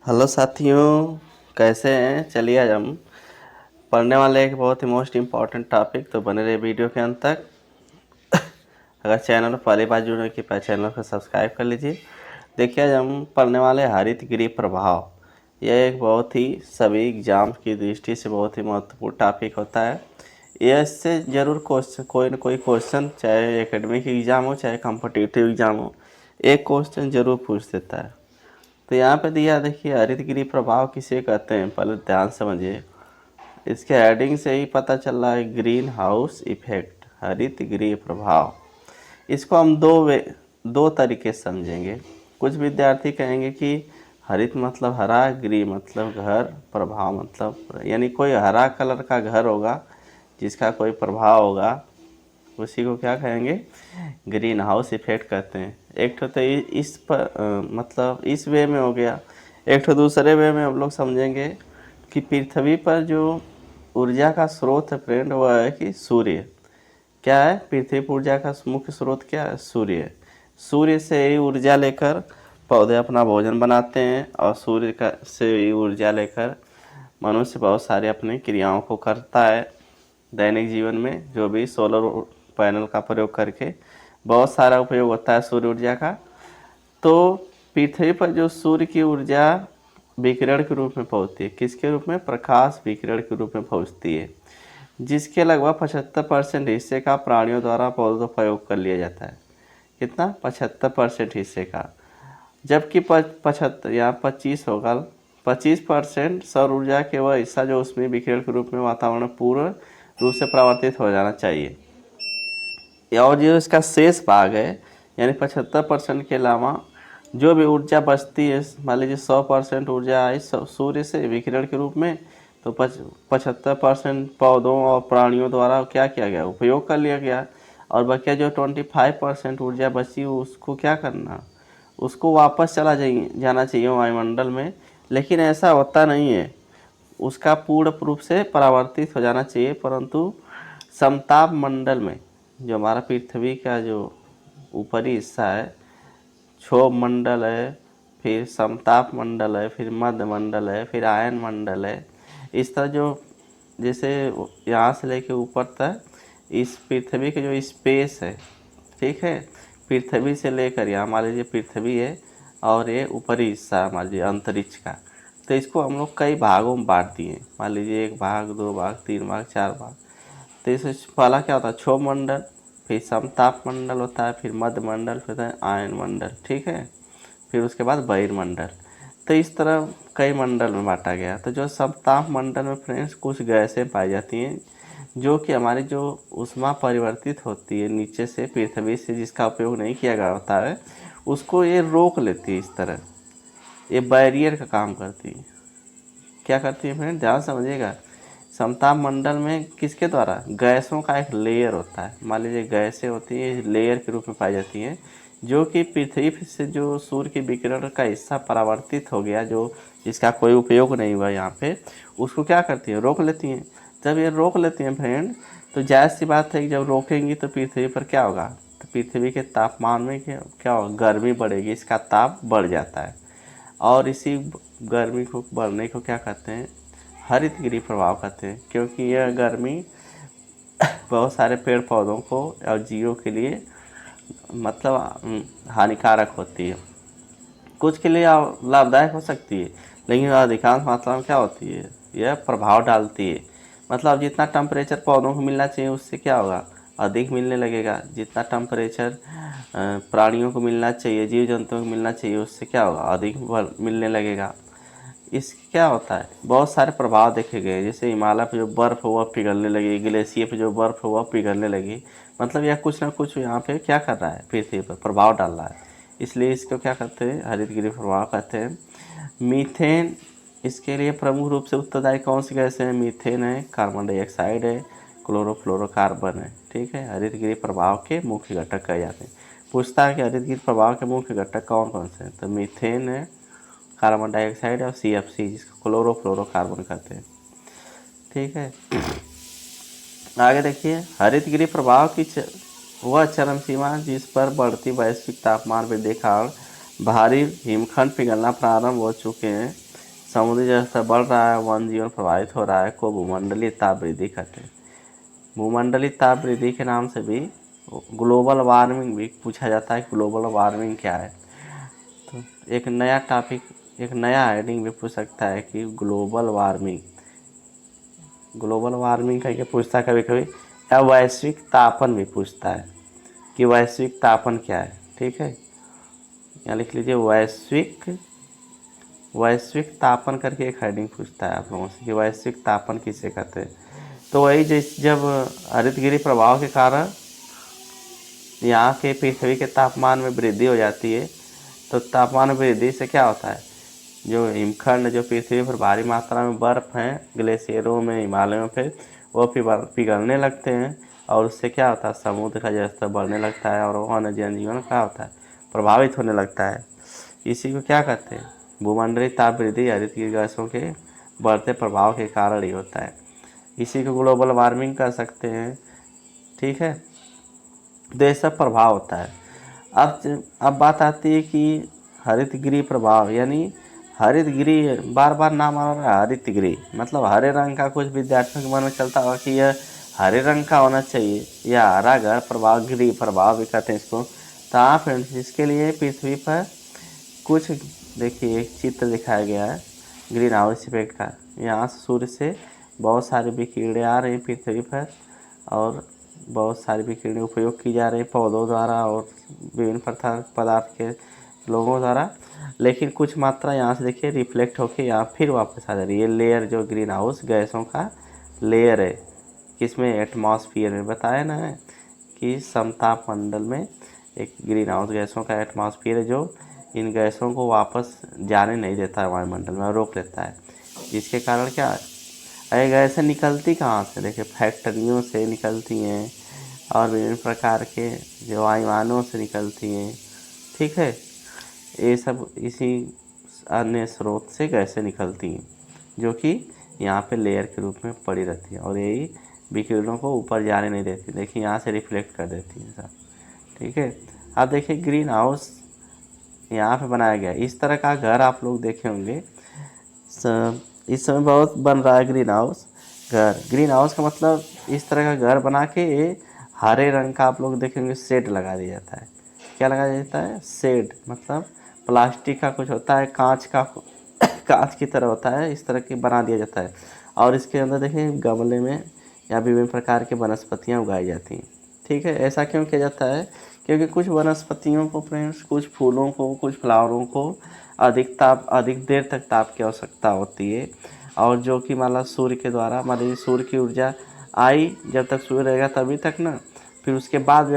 Hello साथियों, कैसे हैं। चलिए आज हम पढ़ने वाले एक बहुत ही मोस्ट इम्पॉर्टेंट टॉपिक, तो बने रहे वीडियो के अंत तक। अगर चैनल पर पहली बार जुड़ने की चैनल को सब्सक्राइब कर लीजिए। देखिए आज हम पढ़ने वाले हरित गृह प्रभाव। यह एक बहुत ही सभी एग्जाम की दृष्टि से बहुत ही महत्वपूर्ण टॉपिक होता है। यह इससे ज़रूर क्वेश्चन, कोई ना कोई क्वेश्चन, चाहे एकेडमिक एग्ज़ाम हो चाहे कॉम्पिटिटिव एग्ज़ाम हो, एक क्वेश्चन ज़रूर पूछ देता है। तो यहाँ पे दिया, देखिए हरित गृह प्रभाव किसे कहते हैं, पहले ध्यान समझिए। इसके हेडिंग से ही पता चल रहा है, ग्रीन हाउस इफेक्ट, हरित गृह प्रभाव। इसको हम दो तरीके से समझेंगे। कुछ विद्यार्थी कहेंगे कि हरित मतलब हरा, गृह मतलब घर, प्रभाव मतलब यानी कोई हरा कलर का घर होगा जिसका कोई प्रभाव होगा, उसी को क्या कहेंगे, ग्रीन हाउस इफेक्ट कहते हैं। एक तो इस पर मतलब इस वे में हो गया। एक तो दूसरे वे में हम लोग समझेंगे कि पृथ्वी पर जो ऊर्जा का स्रोत है फ्रेंड, वह है कि सूर्य। क्या है, पृथ्वी पर ऊर्जा का मुख्य स्रोत क्या है, सूर्य। सूर्य से ही ऊर्जा लेकर पौधे अपना भोजन बनाते हैं, और सूर्य का से ही ऊर्जा लेकर मनुष्य बहुत सारी अपनी क्रियाओं को करता है। दैनिक जीवन में जो भी सोलर पैनल का प्रयोग करके बहुत सारा उपयोग होता है सूर्य ऊर्जा का। तो पृथ्वी पर जो सूर्य की ऊर्जा विकिरण के रूप में पहुँचती है, किसके रूप में, प्रकाश विकिरण के रूप में पहुँचती है, जिसके लगभग 75% हिस्से का प्राणियों द्वारा पौधों कर लिया जाता है। कितना, 75% हिस्से का। जबकि 75 या 25 होगा, 25% सौर ऊर्जा के वह हिस्सा जो उसमें विकिरण के रूप में वातावरण में पूर्ण रूप से परावर्तित हो जाना चाहिए। और जो इसका शेष भाग है, यानी 75% के अलावा जो भी ऊर्जा बचती है, मान लीजिए 100% ऊर्जा आई सूर्य से विकिरण के रूप में, तो 75% पौधों और प्राणियों द्वारा क्या किया गया, उपयोग कर लिया गया। और बकिया जो 25% ऊर्जा बची, उसको क्या करना, उसको वापस जाना चाहिए वायुमंडल में। लेकिन ऐसा होता नहीं है, उसका पूर्ण रूप से परावर्तित हो जाना चाहिए, परंतु समताप मंडल में, जो हमारा पृथ्वी का जो ऊपरी हिस्सा है, क्षोभ मंडल है, फिर समताप मंडल है, फिर मध्य मंडल है, फिर आयन मंडल है। इस तरह जो, जैसे यहाँ से लेके ऊपर तक इस पृथ्वी के जो स्पेस है, ठीक है, पृथ्वी से लेकर यहाँ मान लीजिए पृथ्वी है, और ये ऊपरी हिस्सा मान लीजिए अंतरिक्ष का। तो इसको हम लोग कई भागों में बांट दिए, मान लीजिए 1 भाग, 2 भाग, 3 भाग, 4 भाग। तो इसमें पहला क्या होता है, क्षोभ मंडल, फिर समताप मंडल होता है, फिर मध्य मंडल, फिर होता है आयन मंडल, ठीक है, फिर उसके बाद बहिर्मंडल। तो इस तरह कई मंडल में बांटा गया। तो जो समताप मंडल में फ्रेंड्स कुछ गैसें पाई जाती हैं, जो कि हमारी जो ऊष्मा परिवर्तित होती है नीचे से पृथ्वी से, जिसका उपयोग नहीं किया गया होता है, उसको ये रोक लेती है। इस तरह ये बैरियर का काम करती है। क्या करती है फ्रेंड, ध्यान समझिएगा। समताप मंडल में किसके द्वारा, गैसों का एक लेयर होता है। मान लीजिए गैसें होती हैं, लेयर के रूप में पाई जाती हैं, जो कि पृथ्वी से जो सूर्य के विकिरण का हिस्सा परावर्तित हो गया, जो जिसका कोई उपयोग नहीं हुआ यहाँ पे, उसको क्या करती है, रोक लेती हैं। जब ये रोक लेती हैं फ्रेंड, तो जाहिर सी बात है कि जब रोकेंगी तो पृथ्वी पर क्या होगा, तो पृथ्वी के तापमान में क्या होगा, गर्मी बढ़ेगी, इसका ताप बढ़ जाता है। और इसी गर्मी को बढ़ने को क्या कहते हैं, हरित गृह प्रभाव कहते हैं। क्योंकि यह गर्मी बहुत सारे पेड़ पौधों को और जीवों के लिए मतलब हानिकारक होती है। कुछ के लिए लाभदायक हो सकती है, लेकिन अधिकांश मात्रा में क्या होती है, यह प्रभाव डालती है। मतलब जितना टेम्परेचर पौधों को मिलना चाहिए, उससे क्या होगा, अधिक मिलने लगेगा। जितना टेम्परेचर प्राणियों को मिलना चाहिए, जीव जंतुओं को मिलना चाहिए, उससे क्या होगा, अधिक मिलने लगेगा। इससे क्या होता है, बहुत सारे प्रभाव देखे गए। जैसे हिमालय पे जो बर्फ़ हुआ पिघलने लगी, ग्लेशियर पे जो बर्फ़ हुआ पिघलने लगी। मतलब यह कुछ ना कुछ यहाँ पे क्या कर रहा है, पृथ्वी पर प्रभाव डाल रहा है। इसलिए इसको क्या कहते हैं, हरित गृह प्रभाव कहते हैं। मीथेन, इसके लिए प्रमुख रूप से उत्तरदायी कौन सी गैस है, मीथेन है, कार्बन डाइऑक्साइड है, क्लोरोफ्लोरोकार्बन है, ठीक है, हरित गृह प्रभाव के मुख्य घटक कहे जाते हैं। पूछता है कि हरित गृह प्रभाव के मुख्य घटक कौन कौन से हैं, तो मीथेन है, कार्बन डाइऑक्साइड और CFC, जिसको क्लोरोफ्लोरोकार्बन कहते हैं, ठीक है। आगे देखिए, हरित गृह प्रभाव की वह चरम सीमा जिस पर बढ़ती वैश्विक तापमान वृद्धि के कारण भारी हिमखंड पिघलना प्रारंभ हो चुके हैं, समुद्री जल स्तर बढ़ रहा है, वन जीवन प्रभावित हो रहा है, को भूमंडलीय ताप वृद्धि कहते हैं। भूमंडलीय ताप वृद्धि के नाम से भी ग्लोबल वार्मिंग भी पूछा जाता है। ग्लोबल वार्मिंग क्या है, तो एक नया टॉपिक, एक नया हेडिंग भी पूछ सकता है कि ग्लोबल वार्मिंग। ग्लोबल वार्मिंग करके पूछता है कभी कभी, या वैश्विक तापन भी पूछता है कि वैश्विक तापन क्या है। ठीक है, यहाँ लिख लीजिए वैश्विक तापन करके एक हेडिंग पूछता है आप लोगों से कि वैश्विक तापन किसे कहते हैं। तो वही जब हरितगृह प्रभाव के कारण यहाँ के पृथ्वी के तापमान में वृद्धि हो जाती है, तो तापमान वृद्धि से क्या होता है, जो हिमखंड जो पृथ्वी पर भारी मात्रा में बर्फ़ हैं ग्लेशियरों में, हिमालयों पे, वो पिघलने लगते हैं, और उससे क्या होता है, समुद्र का जलस्तर बढ़ने लगता है और वहाँ जनजीवन क्या होता है, प्रभावित होने लगता है। इसी को क्या कहते हैं, भूमंडलीय ताप वृद्धि हरितगृह गैसों के बढ़ते प्रभाव के कारण ही होता है। इसी को ग्लोबल वार्मिंग कह सकते हैं। ठीक है, तो ये सब प्रभाव होता है। अब बात आती है कि हरितगृह प्रभाव, यानी हरितगृह बार बार नाम आ रहा है, हरितगृह मतलब हरे रंग का। कुछ विद्यार्थियों के मन में चलता होगा कि यह हरे रंग का होना चाहिए, या हरा घर प्रभाव, गृह प्रभाव भी कहते हैं इसको। तो हाँ फ्रेंड्स, इसके लिए पृथ्वी पर कुछ देखिए एक चित्र दिखाया गया है ग्रीन हाउस इफेक्ट का। यहाँ सूर्य से बहुत सारी विकिरणें आ रही पृथ्वी पर, और बहुत सारी विकिरणें उपयोग की जा रही पौधों द्वारा और विभिन्न पदार्थ के लोगों द्वारा, लेकिन कुछ मात्रा यहाँ से देखिए रिफ्लेक्ट होकर यहाँ फिर वापस आ जा रही है। ये लेयर जो ग्रीन हाउस गैसों का लेयर है, किसमें, एटमॉस्फेयर में। बताया ना है कि समताप मंडल में एक ग्रीन हाउस गैसों का एटमॉस्फेयर है जो इन गैसों को वापस जाने नहीं देता है वायुमंडल में, रोक लेता है। जिसके कारण क्या है, ये गैसें निकलती कहाँ से, देखिए फैक्ट्रियों से निकलती हैं और विभिन्न प्रकार के जो वायुयानों से निकलती हैं। ठीक है, ये सब इसी अन्य स्रोत से गैसें निकलती हैं जो कि यहाँ पे लेयर के रूप में पड़ी रहती है, और यही विकिरणों को ऊपर जाने नहीं देती। देखिए यहाँ से रिफ्लेक्ट कर देती है सब। ठीक है, अब देखिए ग्रीन हाउस यहाँ पे बनाया गया। इस तरह का घर आप लोग देखे होंगे, इस समय बहुत बन रहा है ग्रीन हाउस घर। ग्रीन हाउस का मतलब इस तरह का घर बना के हरे रंग का आप लोग देखेंगे शेड लगा दिया जाता है। क्या लगा जाता है, शेड, मतलब प्लास्टिक का कुछ होता है, कांच का कांच की तरह होता है, इस तरह की बना दिया जाता है। और इसके अंदर देखिए गमले में या विभिन्न प्रकार की वनस्पतियाँ उगाई जाती हैं। ठीक है, ऐसा क्यों किया जाता है, क्योंकि कुछ वनस्पतियों को फ्रेंड्स, कुछ फूलों को, कुछ फ्लावरों को अधिक देर तक ताप की आवश्यकता होती है। और जो कि मान लो सूर्य के द्वारा, मान लीजिए सूर्य की ऊर्जा आई, जब तक सूर्य रहेगा तभी तक ना, फिर उसके बाद भी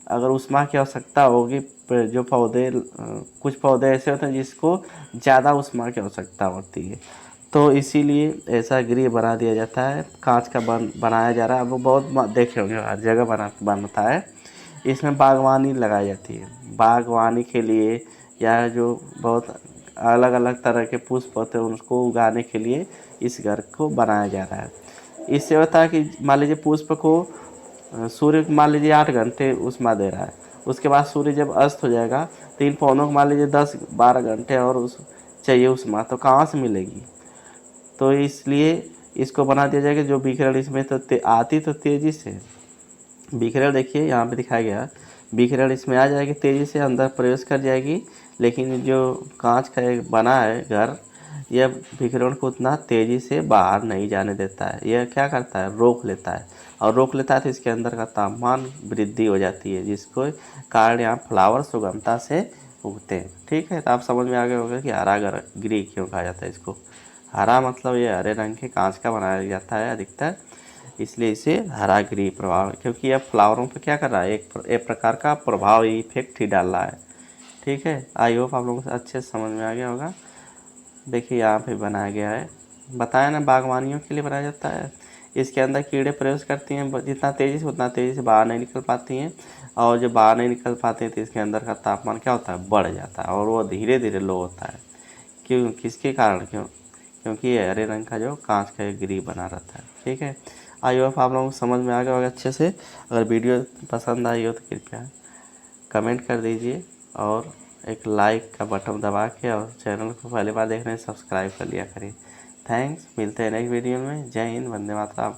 अगर ऊष्मा की आवश्यकता होगी, जो पौधे, कुछ पौधे ऐसे होते हैं जिसको ज़्यादा ऊष्मा की आवश्यकता होती है, तो इसीलिए ऐसा गृह बना दिया जाता है, कांच का बनाया जा रहा है। अब वो बहुत देखे होंगे, हर जगह बनता है। इसमें बागवानी लगाई जाती है, बागवानी के लिए, या जो बहुत अलग अलग तरह के पुष्प होते हैं उनको उगाने के लिए इस घर को बनाया जा रहा है। इससे होता है कि मान लीजिए पुष्प को सूर्य मान लीजिए 8 घंटे ऊष्मा दे रहा है, उसके बाद सूर्य जब अस्त हो जाएगा तो इन पौधों को मान लीजिए 10-12 घंटे और चाहिए ऊष्मा, तो कहाँ से मिलेगी। तो इसलिए इसको बना दिया जाएगा। जो विकिरण इसमें तो आती तो तेज़ी से, विकिरण देखिए यहाँ पे दिखाया गया, विकिरण इसमें आ जाएगी, तेज़ी से अंदर प्रवेश कर जाएगी, लेकिन जो कांच का एक बना है घर, यह विकिरण को उतना तेज़ी से बाहर नहीं जाने देता है। यह क्या करता है, रोक लेता है, और रोक लेता है तो इसके अंदर का तापमान वृद्धि हो जाती है, जिसको कारण यहाँ फ्लावर सुगमता से उगते हैं। ठीक है, तो आप समझ में आ गए होगा कि हरा गृह क्यों कहा जाता है इसको। हरा मतलब ये हरे रंग के कांच का बनाया जाता है अधिकतर, इसलिए इसे हरा गृह प्रभाव, क्योंकि यह फ्लावरों पे क्या कर रहा है, एक प्रकार का प्रभाव, इफेक्ट ही डाल रहा है। ठीक है, आई होप आप लोगों को अच्छे से समझ में आ गया होगा। देखिए यहाँ पे बनाया गया है, बताया ना बागवानियों के लिए बनाया जाता है। इसके अंदर कीड़े प्रवेश करती हैं, जितना तेज़ी से उतना तेज़ी से बाहर नहीं निकल पाती हैं, और जब बाहर नहीं निकल पाते हैं तो इसके अंदर का तापमान क्या होता है, बढ़ जाता है, और वो धीरे धीरे लो होता है। क्यों, किसके कारण, क्योंकि ये हरे रंग का जो कांच का गृह बना रहता है। ठीक है, आई होप आप लोगों को समझ में आ गया होगा अच्छे से। अगर वीडियो पसंद आई हो तो कृपया कमेंट कर दीजिए और एक लाइक का बटन दबा के और चैनल को पहली बार देख रहे हैं सब्सक्राइब कर लिया करिए। थैंक्स, मिलते हैं नेक्स्ट वीडियो में। जय हिंद, वंदे मातरम।